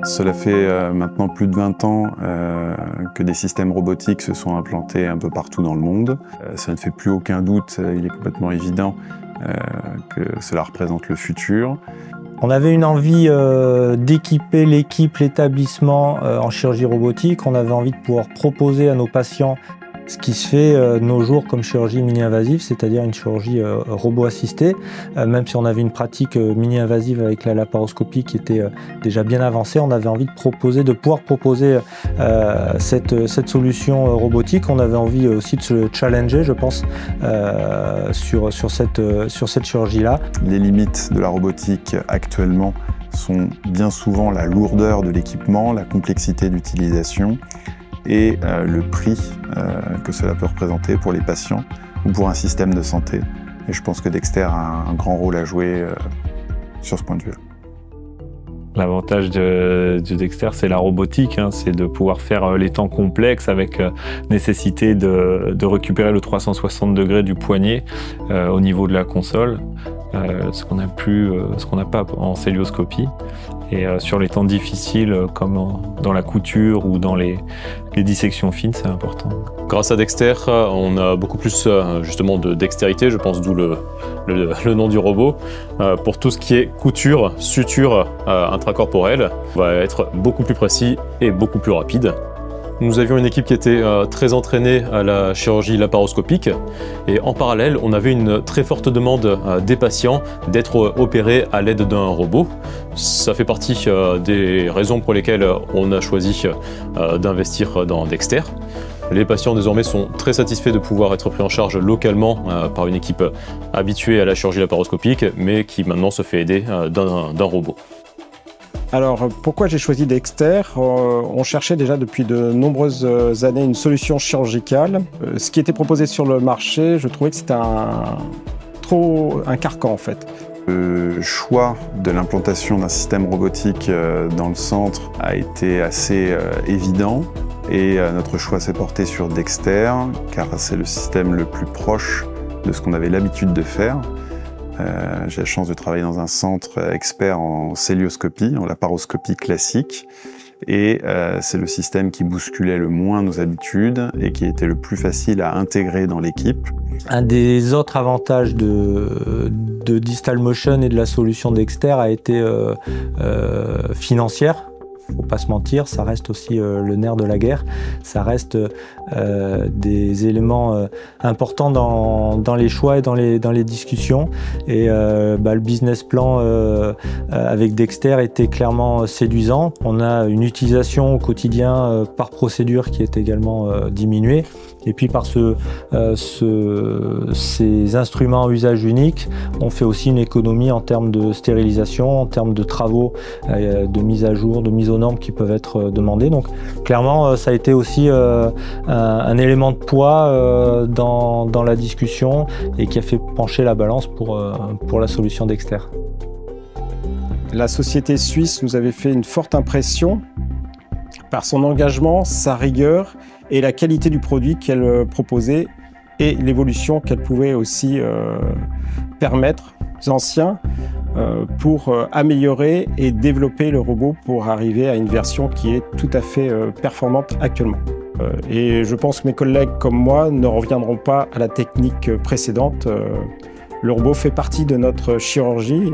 Cela fait maintenant plus de 20 ans que des systèmes robotiques se sont implantés un peu partout dans le monde. Ça ne fait plus aucun doute, il est complètement évident que cela représente le futur. On avait une envie d'équiper l'équipe, l'établissement en chirurgie robotique. On avait envie de pouvoir proposer à nos patients ce qui se fait de nos jours comme chirurgie mini-invasive, c'est-à-dire une chirurgie robot-assistée. Même si on avait une pratique mini-invasive avec la laparoscopie qui était déjà bien avancée, on avait envie de pouvoir proposer cette solution robotique. On avait envie aussi de se challenger, je pense, sur cette chirurgie-là. Les limites de la robotique actuellement sont bien souvent la lourdeur de l'équipement, la complexité d'utilisation et le prix que cela peut représenter pour les patients ou pour un système de santé. Et je pense que Dexter a un grand rôle à jouer sur ce point de vue-là. L'avantage de Dexter, c'est la robotique, hein, c'est de pouvoir faire les temps complexes avec nécessité de récupérer le 360 degrés du poignet au niveau de la console, ce qu'on n'a pas en célioscopie. Et sur les temps difficiles, comme dans la couture ou dans les dissections fines, c'est important. Grâce à Dexter, on a beaucoup plus justement de dextérité, je pense, d'où le nom du robot. Pour tout ce qui est couture, suture intracorporelle, on va être beaucoup plus précis et beaucoup plus rapide. Nous avions une équipe qui était très entraînée à la chirurgie laparoscopique et en parallèle, on avait une très forte demande des patients d'être opérés à l'aide d'un robot. Ça fait partie des raisons pour lesquelles on a choisi d'investir dans Dexter. Les patients désormais sont très satisfaits de pouvoir être pris en charge localement par une équipe habituée à la chirurgie laparoscopique, mais qui maintenant se fait aider d'un robot. Alors, pourquoi j'ai choisi Dexter? On cherchait déjà depuis de nombreuses années une solution chirurgicale. Ce qui était proposé sur le marché, je trouvais que c'était un carcan en fait. Le choix de l'implantation d'un système robotique dans le centre a été assez évident et notre choix s'est porté sur Dexter car c'est le système le plus proche de ce qu'on avait l'habitude de faire. J'ai la chance de travailler dans un centre expert en célioscopie, en laparoscopie classique, et c'est le système qui bousculait le moins nos habitudes et qui était le plus facile à intégrer dans l'équipe. Un des autres avantages de Distal Motion et de la solution Dexter a été financière. Faut pas se mentir, ça reste aussi le nerf de la guerre. Ça reste des éléments importants dans les choix et dans les discussions. Et le business plan avec Dexter était clairement séduisant. On a une utilisation au quotidien par procédure qui est également diminuée. Et puis par ces instruments à usage unique, on fait aussi une économie en termes de stérilisation, en termes de travaux, de mise à jour, de mise aux normes qui peuvent être demandés. Donc clairement, ça a été aussi un élément de poids dans la discussion et qui a fait pencher la balance pour la solution Dexter. La société suisse nous avait fait une forte impression par son engagement, sa rigueur et la qualité du produit qu'elle proposait et l'évolution qu'elle pouvait aussi permettre aux anciens pour améliorer et développer le robot pour arriver à une version qui est tout à fait performante actuellement. Et je pense que mes collègues comme moi ne reviendront pas à la technique précédente. Le robot fait partie de notre chirurgie.